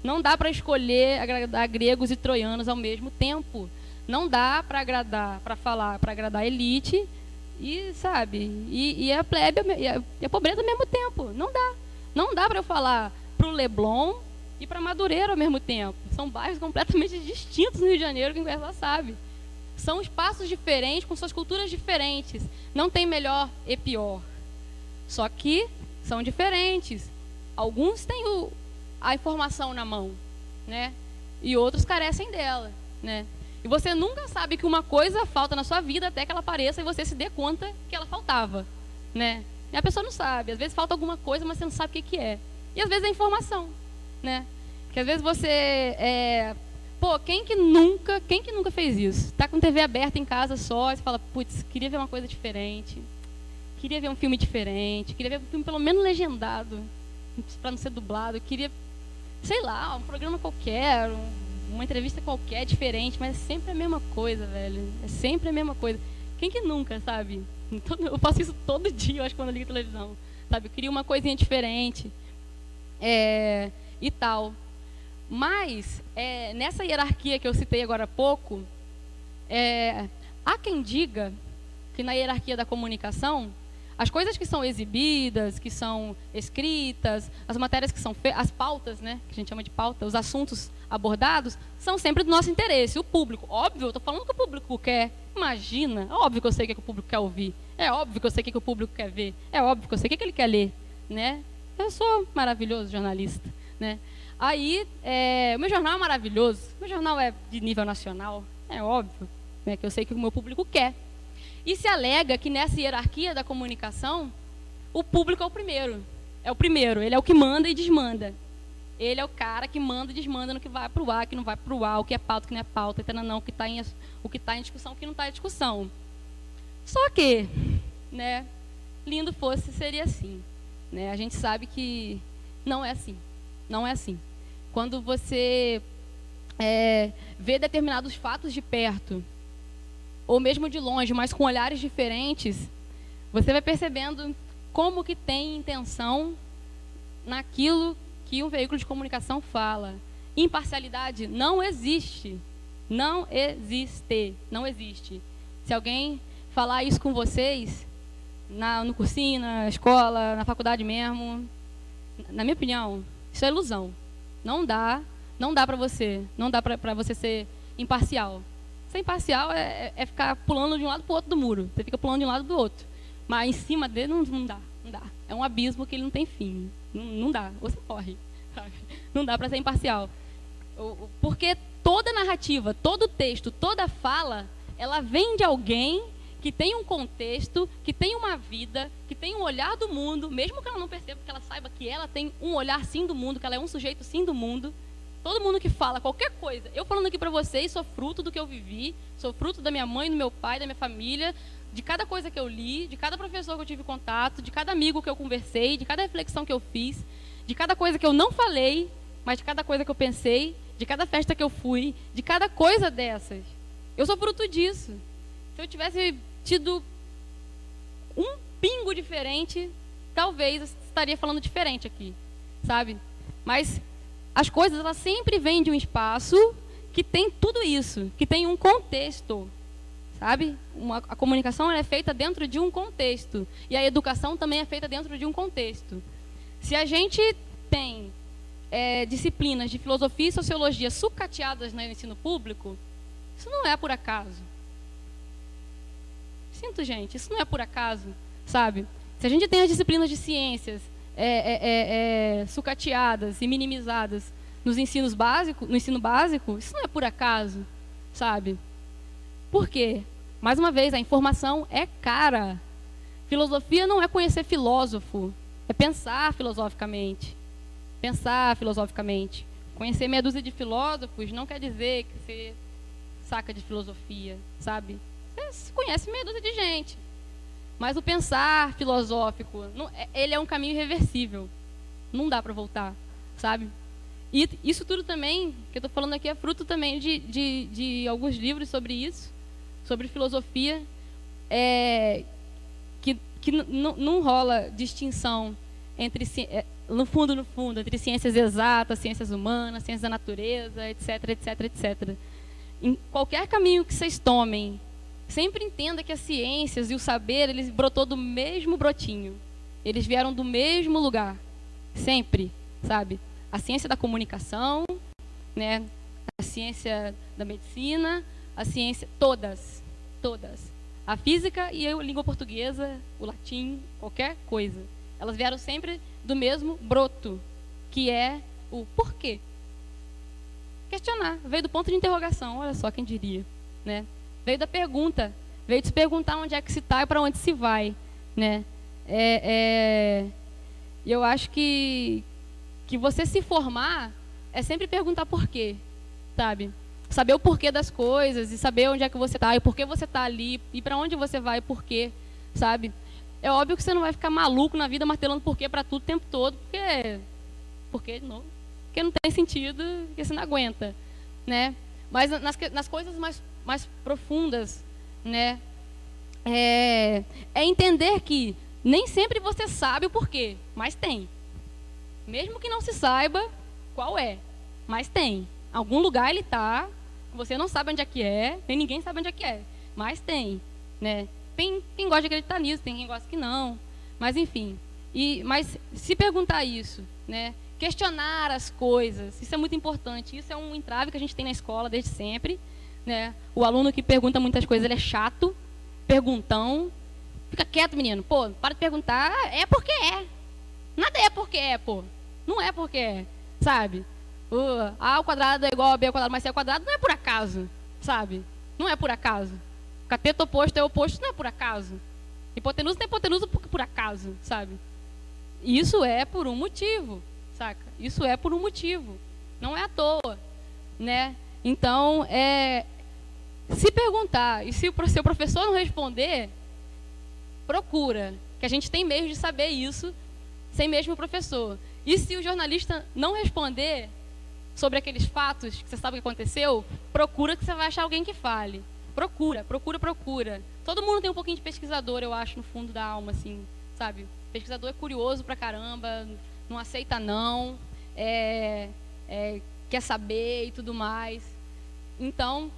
Não dá para escolher agradar gregos e troianos ao mesmo tempo. Não dá para agradar, para agradar a elite e, sabe, e a plebe e a pobreza ao mesmo tempo. Não dá. Não dá para eu falar para o Leblon e para Madureira ao mesmo tempo. São bairros completamente distintos no Rio de Janeiro, que quem conhece sabe. São espaços diferentes, com suas culturas diferentes. Não tem melhor e pior. Só que são diferentes. Alguns têm a informação na mão, né? E outros carecem dela, né? E você nunca sabe que uma coisa falta na sua vida até que ela apareça e você se dê conta que ela faltava, né? E a pessoa não sabe. Às vezes falta alguma coisa, mas você não sabe o que é. E às vezes é informação, né? Que às vezes você... quem que nunca fez isso? Tá com TV aberta em casa só, e você fala, putz, queria ver uma coisa diferente. Queria ver um filme diferente. Queria ver um filme pelo menos legendado, para não ser dublado. Queria, sei lá, um programa qualquer, uma entrevista qualquer, diferente, mas é sempre a mesma coisa, velho. É sempre a mesma coisa. Quem que nunca, sabe? Eu faço isso todo dia, eu acho, quando eu ligo a televisão. Sabe? Eu queria uma coisinha diferente. E tal. Mas, nessa hierarquia que eu citei agora há pouco, há quem diga que na hierarquia da comunicação, as coisas que são exibidas, que são escritas, as matérias que são as pautas, né, que a gente chama de pauta, os assuntos abordados, são sempre do nosso interesse. O público, óbvio, eu estou falando que o público quer. Imagina, é óbvio que eu sei o que o público quer ouvir. É óbvio que eu sei o que o público quer ver. É óbvio que eu sei o que ele quer ler, né? Eu sou maravilhoso jornalista, né? Aí, o meu jornal é maravilhoso, o meu jornal é de nível nacional, é óbvio, né, que eu sei o que o meu público quer. E se alega que nessa hierarquia da comunicação, o público é o primeiro. É o primeiro, ele é o que manda e desmanda. Ele é o cara que manda e desmanda no que vai para o ar, que não vai para o ar, o que é pauta, o que não é pauta, o que está em discussão, o que não está em discussão. Só que, né, lindo fosse, seria assim. Né? A gente sabe que não é assim. Não é assim. Quando você vê determinados fatos de perto, ou mesmo de longe, mas com olhares diferentes, você vai percebendo como que tem intenção naquilo que um veículo de comunicação fala. Imparcialidade não existe. Não existe. Não existe. Se alguém falar isso com vocês, no cursinho, na escola, na faculdade mesmo, na minha opinião, isso é ilusão. Não dá para você. Não dá para você ser imparcial. Ser imparcial é ficar pulando de um lado para o outro do muro. Você fica pulando de um lado do outro. Mas em cima dele não dá. É um abismo que ele não tem fim. Não dá. Você morre. Sabe? Não dá para ser imparcial. Porque toda narrativa, todo texto, toda fala, ela vem de alguém que tem um contexto, que tem uma vida, que tem um olhar do mundo, mesmo que ela não perceba, que ela saiba que ela tem um olhar sim do mundo, que ela é um sujeito sim do mundo. Todo mundo que fala qualquer coisa, eu falando aqui para vocês, sou fruto do que eu vivi, sou fruto da minha mãe, do meu pai, da minha família, de cada coisa que eu li, de cada professor que eu tive contato, de cada amigo que eu conversei, de cada reflexão que eu fiz, de cada coisa que eu não falei, mas de cada coisa que eu pensei, de cada festa que eu fui, de cada coisa dessas. Eu sou fruto disso. Se eu tivesse tido um pingo diferente, talvez eu estaria falando diferente aqui, sabe? Mas as coisas, elas sempre vêm de um espaço que tem tudo isso, que tem um contexto, sabe? A comunicação ela é feita dentro de um contexto. E a educação também é feita dentro de um contexto. Se a gente tem disciplinas de filosofia e sociologia sucateadas no ensino público, isso não é por acaso. Sinto, gente, isso não é por acaso, sabe? Se a gente tem as disciplinas de ciências sucateadas e minimizadas no ensino básico, isso não é por acaso, sabe? Por quê? Mais uma vez, a informação é cara. Filosofia não é conhecer filósofo, é pensar filosoficamente. Pensar filosoficamente. Conhecer meia dúzia de filósofos não quer dizer que você saca de filosofia, sabe? Você conhece meia dúzia de gente. Mas o pensar filosófico, ele é um caminho irreversível. Não dá para voltar, sabe? E isso tudo também, que eu estou falando aqui, é fruto também de alguns livros sobre isso, sobre filosofia, que não rola distinção entre no fundo, entre ciências exatas, ciências humanas, ciências da natureza, etc, etc, etc. Em qualquer caminho que vocês tomem, sempre entenda que as ciências e o saber, eles brotou do mesmo brotinho. Eles vieram do mesmo lugar. Sempre, sabe? A ciência da comunicação, né? A ciência da medicina, a ciência... Todas. A física e a língua portuguesa, o latim, qualquer coisa. Elas vieram sempre do mesmo broto, que é o porquê. Questionar. Veio do ponto de interrogação, olha só quem diria, né? Veio da pergunta, veio de se perguntar onde é que se está e para onde se vai, né? Eu acho que você se formar é sempre perguntar por quê, sabe? Saber o porquê das coisas e saber onde é que você está e por que você está ali e para onde você vai e por quê, sabe? É óbvio que você não vai ficar maluco na vida martelando porquê para tudo o tempo todo, porque não tem sentido, porque você não aguenta, né? Mas nas coisas mais profundas, né? É entender que nem sempre você sabe o porquê, mas tem. Mesmo que não se saiba qual é, mas tem. Algum lugar ele está, você não sabe onde é que é, nem ninguém sabe onde é que é, mas tem, né? Tem quem gosta de acreditar nisso, tem quem gosta que não, mas enfim. Mas se perguntar isso, né? Questionar as coisas, isso é muito importante. Isso é um entrave que a gente tem na escola desde sempre, né? O aluno que pergunta muitas coisas, ele é chato, perguntão. Fica quieto, menino. Pô, para de perguntar. É porque é. Nada é porque é, pô. Não é porque é, sabe? A ao quadrado é igual a B ao quadrado mais C ao quadrado não é por acaso, sabe? Não é por acaso. Cateto oposto é oposto, não é por acaso. Hipotenusa tem hipotenusa por acaso, sabe? Isso é por um motivo, saca? Isso é por um motivo. Não é à toa, né? Então, se perguntar, e se o seu professor não responder, procura, que a gente tem meios de saber isso sem mesmo o professor. E se o jornalista não responder sobre aqueles fatos que você sabe o que aconteceu, procura que você vai achar alguém que fale. Procura. Todo mundo tem um pouquinho de pesquisador, eu acho, no fundo da alma, assim, sabe? Pesquisador é curioso pra caramba, não aceita não, quer saber e tudo mais. Então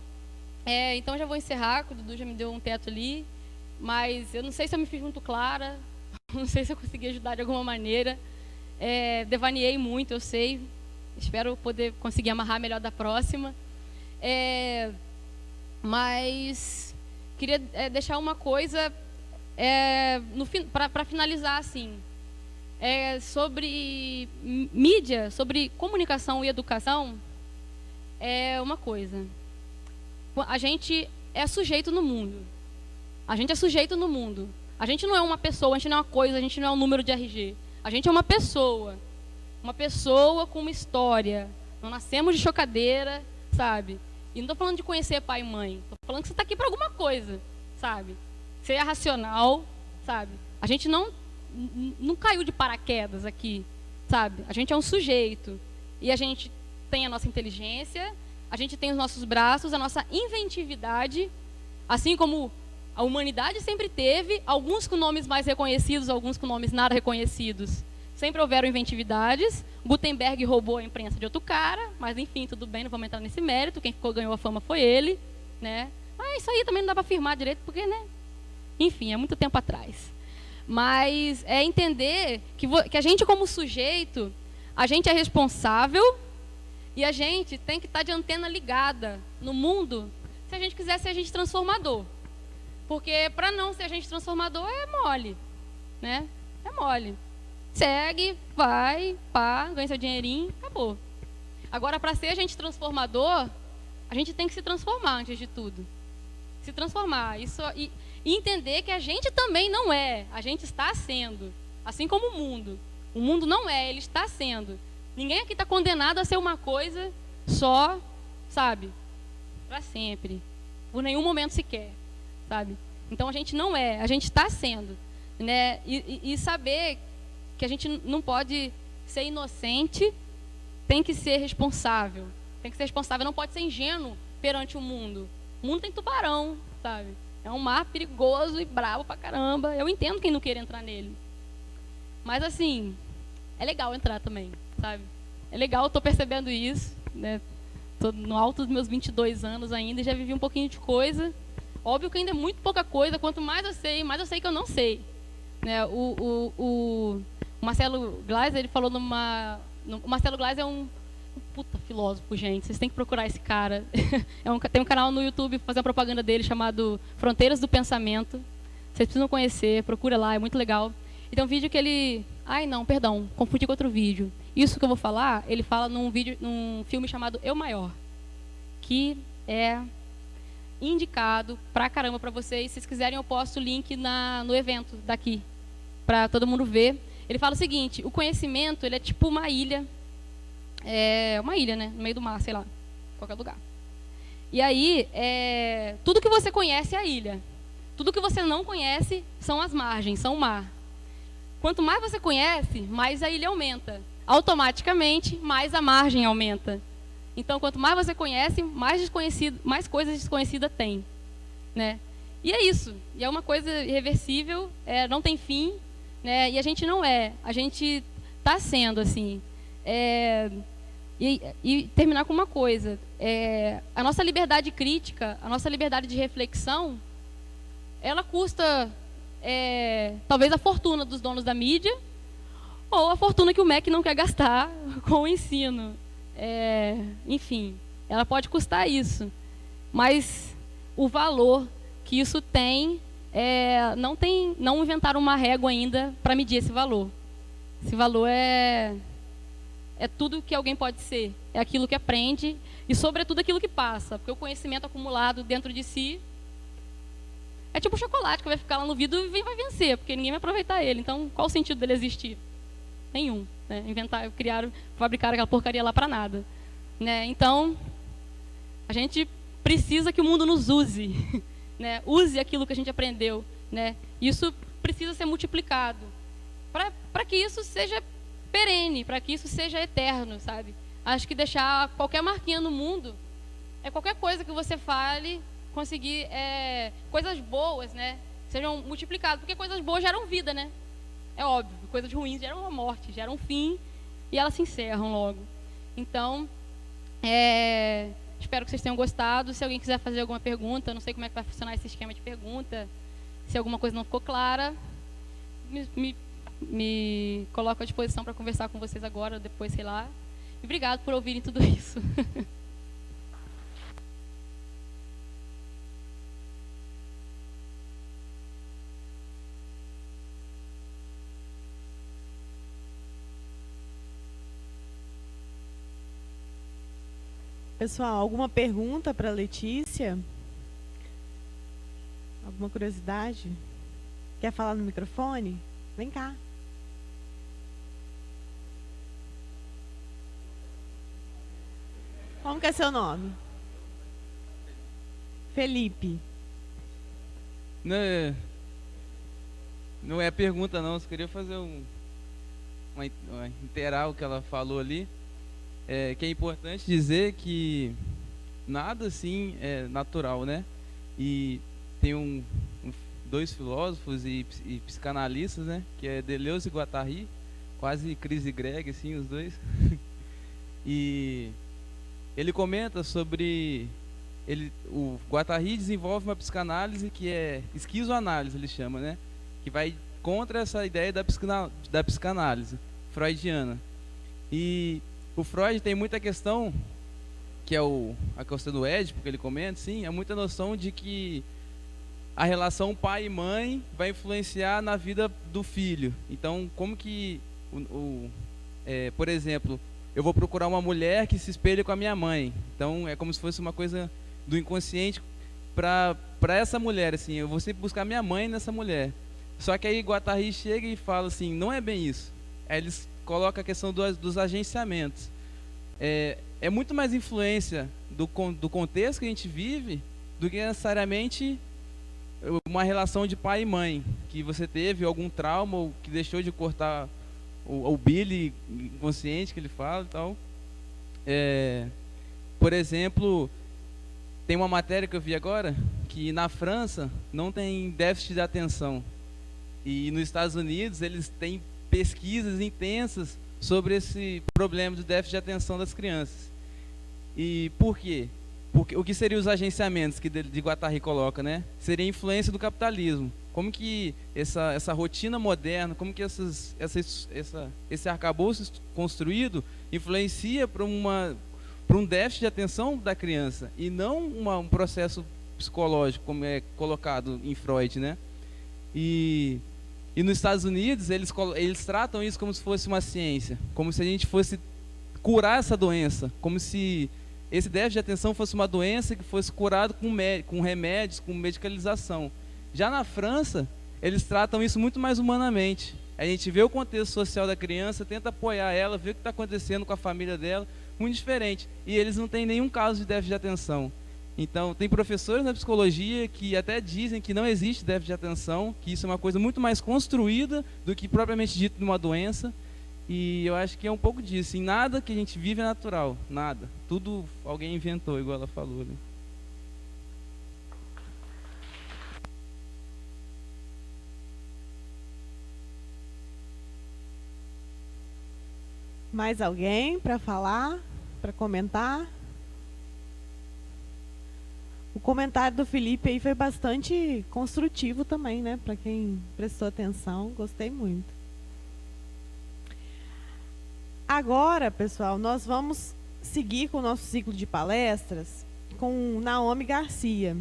já vou encerrar, que o Dudu já me deu um teto ali, mas eu não sei se eu me fiz muito clara, não sei se eu consegui ajudar de alguma maneira. Devaneei muito, eu sei. Espero poder conseguir amarrar melhor da próxima. Mas queria deixar uma coisa para finalizar assim. Sobre mídia, sobre comunicação e educação, é uma coisa. A gente é sujeito no mundo. A gente é sujeito no mundo. A gente não é uma pessoa, a gente não é uma coisa, a gente não é um número de RG. A gente é uma pessoa com uma história. Não nascemos de chocadeira, sabe? E não estou falando de conhecer pai e mãe. Estou falando que você está aqui para alguma coisa, sabe? Você é racional, sabe? A gente não caiu de paraquedas aqui, sabe? A gente é um sujeito. E a gente tem a nossa inteligência, a gente tem os nossos braços, a nossa inventividade, assim como a humanidade sempre teve, alguns com nomes mais reconhecidos, alguns com nomes nada reconhecidos. Sempre houveram inventividades. Gutenberg roubou a imprensa de outro cara, mas enfim, tudo bem, não vamos entrar nesse mérito. Quem ganhou a fama foi ele, né? Mas isso aí também não dá para afirmar direito, porque, né? Enfim, é muito tempo atrás. Mas é entender que a gente, como sujeito, a gente é responsável e a gente tem que estar de antena ligada no mundo se a gente quiser ser agente transformador. Porque para não ser agente transformador é mole, né? É mole. Segue, vai, pá, ganha seu dinheirinho, acabou. Agora, para ser agente transformador, a gente tem que se transformar antes de tudo. Se transformar. E entender que a gente também não é, a gente está sendo. Assim como o mundo. O mundo não é, ele está sendo. Ninguém aqui está condenado a ser uma coisa só, sabe? Para sempre. Por nenhum momento sequer, sabe? Então a gente não é, a gente está sendo, né? E saber que a gente não pode ser inocente, tem que ser responsável. Tem que ser responsável, não pode ser ingênuo perante o mundo. O mundo tem tubarão, sabe? É um mar perigoso e bravo pra caramba. Eu entendo quem não queira entrar nele. Mas assim, é legal entrar também, sabe? É legal, eu tô percebendo isso, né? Tô no alto dos meus 22 anos ainda e já vivi um pouquinho de coisa. Óbvio que ainda é muito pouca coisa, quanto mais eu sei que eu não sei. Né? O Marcelo Gleiser, ele falou o Marcelo Gleiser é um puta filósofo, gente. Vocês têm que procurar esse cara. Tem um canal no YouTube, fazer uma propaganda dele, chamado Fronteiras do Pensamento. Vocês precisam conhecer, procura lá, é muito legal. E tem um vídeo que ele... Ai, não, perdão, confundi com outro vídeo. Isso que eu vou falar, ele fala num filme chamado Eu Maior, que é indicado pra caramba pra vocês. Se vocês quiserem, eu posto o link no evento daqui, pra todo mundo ver. Ele fala o seguinte: o conhecimento, ele é tipo uma ilha, né, no meio do mar, sei lá, qualquer lugar. E aí, tudo que você conhece é a ilha. Tudo que você não conhece são as margens, são o mar. Quanto mais você conhece, mais a ilha aumenta. Automaticamente, mais a margem aumenta. Então, quanto mais você conhece, mais coisas desconhecidas tem, né? E é isso. E é uma coisa irreversível, não tem fim, né? E a gente não é. A gente está sendo assim. E terminar com uma coisa. A nossa liberdade crítica, a nossa liberdade de reflexão, ela custa talvez a fortuna dos donos da mídia ou a fortuna que o MEC não quer gastar com o ensino. Enfim, ela pode custar isso, mas o valor que isso tem, não inventaram uma régua ainda para medir esse valor. Esse valor é tudo que alguém pode ser, é aquilo que aprende e, sobretudo, aquilo que passa, porque o conhecimento acumulado dentro de si é tipo chocolate que vai ficar lá no vidro e vai vencer, porque ninguém vai aproveitar ele. Então, qual o sentido dele existir? Nenhum. Né? Fabricaram aquela porcaria lá para nada. Né? Então, a gente precisa que o mundo nos use. Né? Use aquilo que a gente aprendeu. Né? Isso precisa ser multiplicado. Para que isso seja perene, para que isso seja eterno, sabe? Acho que deixar qualquer marquinha no mundo, qualquer coisa que você fale, conseguir coisas boas, né, sejam multiplicadas, porque coisas boas geram vida, né? É óbvio, coisas ruins geram uma morte, geram um fim e elas se encerram logo. Então, espero que vocês tenham gostado. Se alguém quiser fazer alguma pergunta, não sei como é que vai funcionar esse esquema de pergunta, se alguma coisa não ficou clara, me coloco à disposição para conversar com vocês agora ou depois, sei lá. E obrigado por ouvirem tudo isso. Pessoal, alguma pergunta para a Letícia? Alguma curiosidade? Quer falar no microfone? Vem cá. Como que é seu nome? Felipe. Não é pergunta não, só queria fazer inteirar o que ela falou ali. Que é importante dizer que nada assim é natural, né? E tem dois filósofos e psicanalistas, né? Que é Deleuze e Guattari, quase Chris e Greg, assim, os dois. E ele comenta sobre... o Guattari desenvolve uma psicanálise que é esquizoanálise, ele chama, né? Que vai contra essa ideia da psicanálise freudiana. E o Freud tem muita questão, que é a questão do Édipo, que ele comenta, sim, é muita noção de que a relação pai e mãe vai influenciar na vida do filho. Então, como que, por exemplo, eu vou procurar uma mulher que se espelhe com a minha mãe. Então, é como se fosse uma coisa do inconsciente para essa mulher, assim, eu vou sempre buscar minha mãe nessa mulher. Só que aí Guattari chega e fala assim, não é bem isso. Aí eles colocam a questão dos agenciamentos. É muito mais influência do contexto que a gente vive do que necessariamente uma relação de pai e mãe, que você teve algum trauma ou que deixou de cortar o Billy inconsciente que ele fala e tal. Por exemplo, tem uma matéria que eu vi agora que na França não tem déficit de atenção e nos Estados Unidos eles têm pesquisas intensas sobre esse problema do déficit de atenção das crianças. E por quê? Porque, o que seriam os agenciamentos que de Guattari coloca, né? Seria a influência do capitalismo. Como que essa rotina moderna, como que esse arcabouço construído influencia para um déficit de atenção da criança e não um processo psicológico, como é colocado em Freud, né? E nos Estados Unidos, eles tratam isso como se fosse uma ciência, como se a gente fosse curar essa doença, como se esse déficit de atenção fosse uma doença que fosse curado com remédios, com medicalização. Já na França, eles tratam isso muito mais humanamente. A gente vê o contexto social da criança, tenta apoiar ela, vê o que está acontecendo com a família dela, muito diferente. E eles não têm nenhum caso de déficit de atenção. Então, tem professores na psicologia que até dizem que não existe déficit de atenção, que isso é uma coisa muito mais construída do que propriamente dito de uma doença. E eu acho que é um pouco disso. Em nada que a gente vive é natural, nada. Tudo alguém inventou, igual ela falou, né? Mais alguém para falar, para comentar? O comentário do Felipe aí foi bastante construtivo também, né? Para quem prestou atenção, gostei muito. Agora, pessoal, nós vamos seguir com o nosso ciclo de palestras com Naomi Garcia.